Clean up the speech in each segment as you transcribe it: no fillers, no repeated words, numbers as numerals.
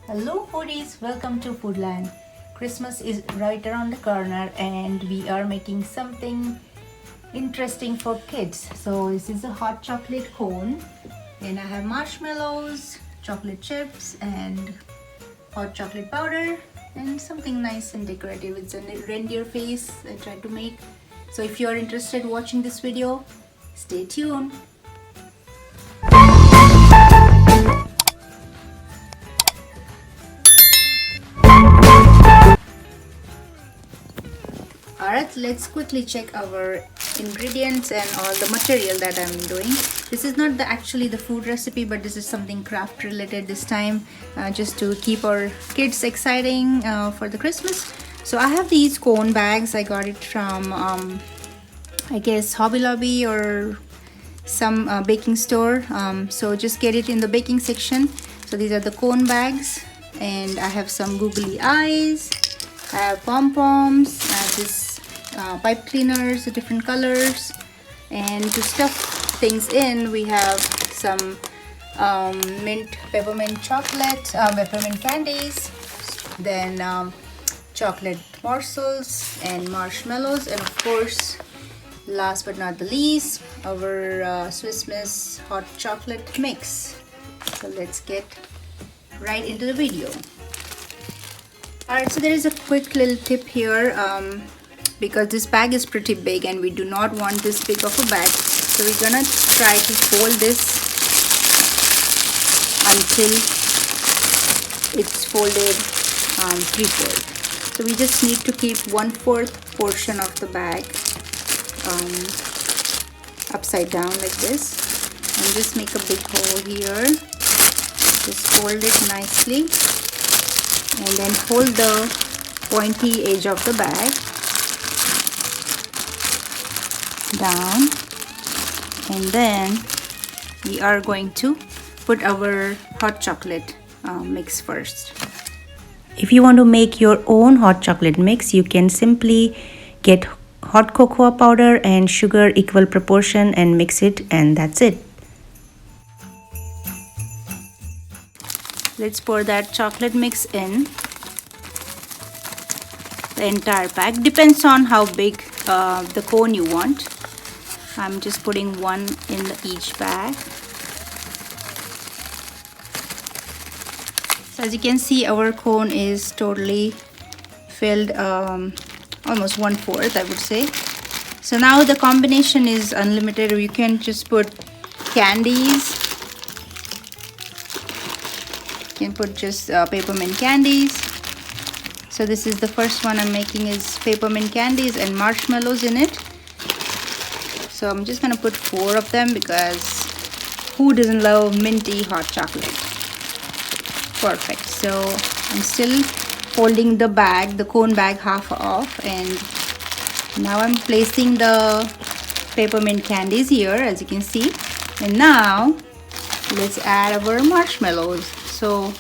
Hello foodies, welcome to Foodland. Christmas is right around the corner and we are making something interesting for kids. So this is a hot chocolate cone and I have marshmallows, chocolate chips and hot chocolate powder and something nice and decorative. It's a reindeer face I tried to make. So if you are interested in watching this video, stay tuned. Alright, let's quickly check our ingredients and all the material that I'm doing. This is not actually the food recipe, but this is something craft related this time, just to keep our kids exciting for the Christmas. So I have these cone bags. I got it from I guess Hobby Lobby or some baking store. So just get it in the baking section. So these are the cone bags, and I have some googly eyes. I have Pompoms. I have this pipe cleaners, different colors, and to stuff things in, we have some peppermint candies, then chocolate morsels and marshmallows, and of course, last but not the least, our Swiss Miss hot chocolate mix. So let's get right into the video. Alright, so there is a quick little tip here, because this bag is pretty big and we do not want this big of a bag. So we're gonna try to fold this until it's folded three-fold. So we just need to keep 1/4 portion of the bag upside down like this, and just make a big hole here. Just fold it nicely and then hold the pointy edge of the bag down, and then we are going to put our hot chocolate mix first. If you want to make your own hot chocolate mix, you can simply get hot cocoa powder and sugar equal proportion and mix it, and that's it. Let's pour that chocolate mix in the entire pack. Depends on how big the cone you want. I'm just putting one in each bag. So as you can see, our cone is totally filled, almost 1/4 I would say. So now the combination is unlimited. You can just put candies. You can put just peppermint candies. So this is the first one I'm making, is peppermint candies and marshmallows in it. So I'm just gonna put 4 of them, because who doesn't love minty hot chocolate? Perfect. So I'm still folding the bag, the cone bag, half off, and now I'm placing the peppermint candies here, as you can see. And now let's add our marshmallows. So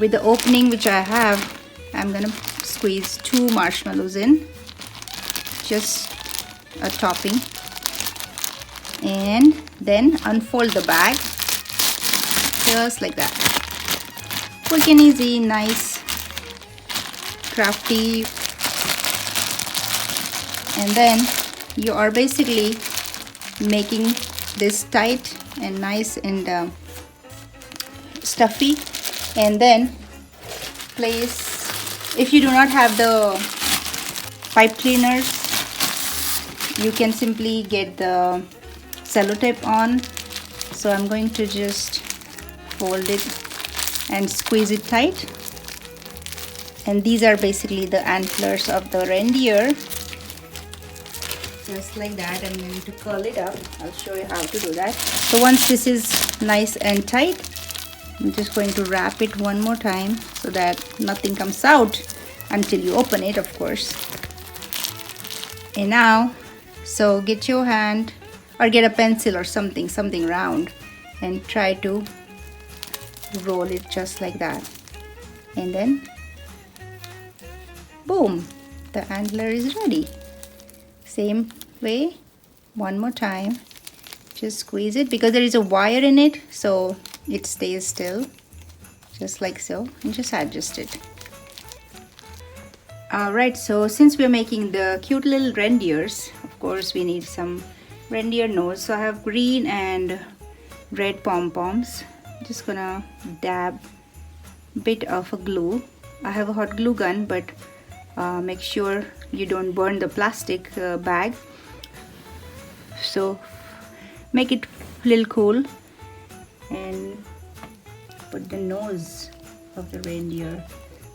with the opening which I have, I'm gonna squeeze 2 marshmallows in, just a topping, and then unfold the bag just like that. Quick and easy, nice, crafty. And then you are basically making this tight and nice and stuffy, and then place, if you do not have the pipe cleaners, you can simply get the sellotape on. So I'm going to just fold it and squeeze it tight, and these are basically the antlers of the reindeer, just like that. I'm going to curl it up. I'll show you how to do that. So once this is nice and tight, I'm just going to wrap it one more time so that nothing comes out until you open it, of course. And now, so get your hand or get a pencil or something round, and try to roll it just like that, and then boom, the antler is ready. Same way, one more time, just squeeze it, because there is a wire in it, so it stays still, just like so, and just adjust it. Alright, so since we're making the cute little reindeers, of course we need some reindeer nose. So I have green and red pom-poms. Just gonna dab bit of a glue. I have a hot glue gun, but make sure you don't burn the plastic bag. So make it a little cool and put the nose of the reindeer.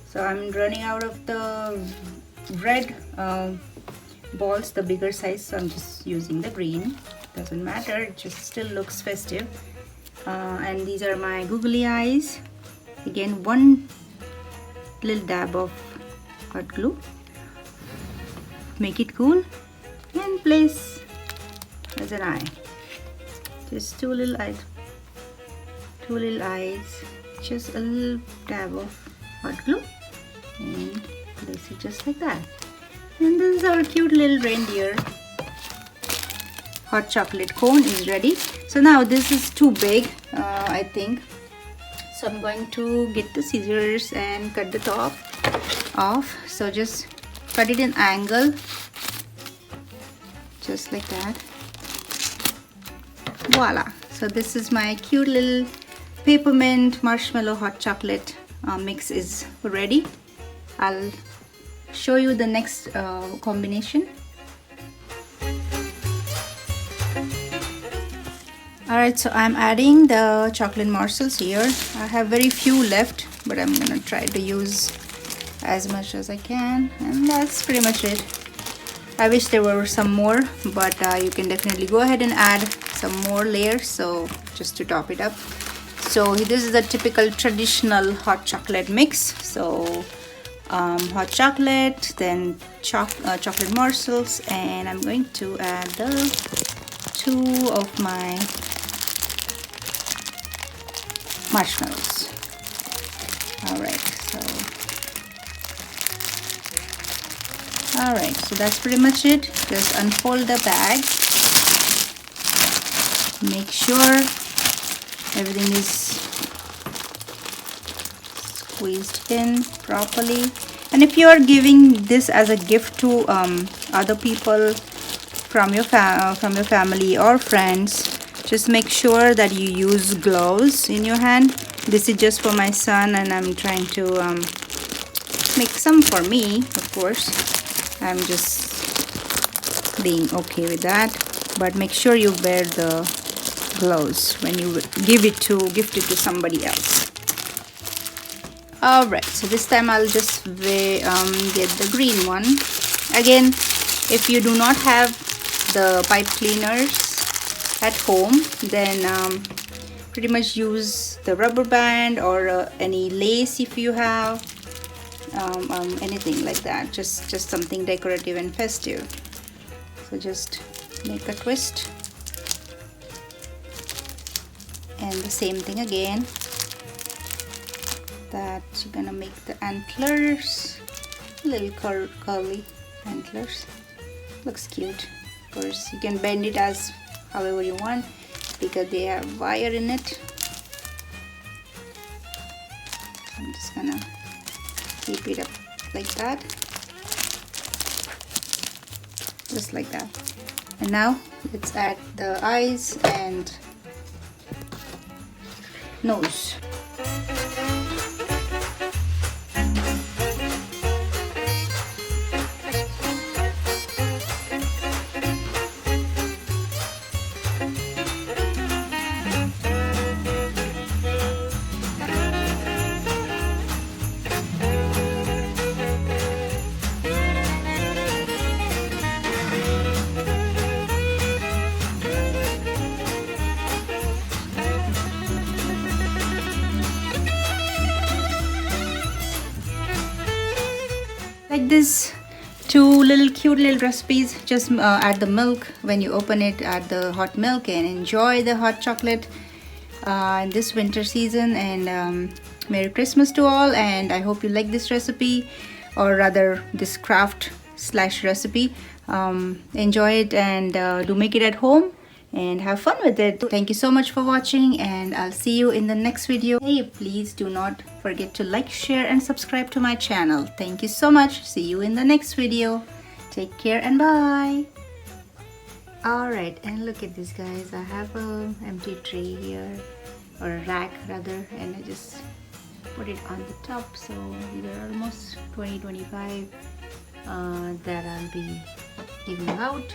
So I'm running out of the red balls, the bigger size, so I'm just using the green. Doesn't matter, it just still looks festive. And these are my googly eyes. Again, one little dab of hot glue. Make it cool and place as an eye. Just two little eyes. Just a little dab of hot glue and place it just like that. And this is our cute little reindeer. Hot chocolate cone is ready. So now this is too big, I think. So I'm going to get the scissors and cut the top off. So just cut it in angle, just like that. Voila! So this is my cute little peppermint marshmallow hot chocolate mix is ready. I'll show you the next combination. Alright, so I'm adding the chocolate morsels here. I have very few left, but I'm gonna try to use as much as I can, and that's pretty much it. I wish there were some more, but you can definitely go ahead and add some more layers, so just to top it up. So this is a typical traditional hot chocolate mix. So hot chocolate, then chocolate morsels, and I'm going to add the two of my marshmallows. Alright, so that's pretty much it. Just unfold the bag. Make sure everything is squeezed in properly. And if you are giving this as a gift to other people from your family or friends, just make sure that you use gloves in your hand. This is just for my son, and I'm trying to make some for me, of course. I'm just being okay with that, but make sure you wear the gloves when you gift it to somebody else. Alright, so this time I'll just get the green one. Again, if you do not have the pipe cleaners at home, then pretty much use the rubber band or any lace if you have, anything like that, just something decorative and festive. So just make a twist, and the same thing again, that you're gonna make the antlers, little curly antlers. Looks cute. Of course you can bend it as however you want, because they have wire in it. I'm just gonna keep it up like that, just like that. And now let's add the eyes and nose. Like this, two cute little recipes. Just add the milk when you open it, add the hot milk, and enjoy the hot chocolate in this winter season. And Merry Christmas to all, and I hope you like this recipe, or rather this craft / recipe. Enjoy it, and do make it at home, and have fun with it. Thank you so much for watching, and I'll see you in the next video. Hey, please do not forget to like, share and subscribe to my channel. Thank you so much. See you in the next video. Take care and bye. Alright, and look at this, guys. I have a empty tray here, or a rack rather, and I just put it on the top. So there are almost 20-25 that I'll be giving out.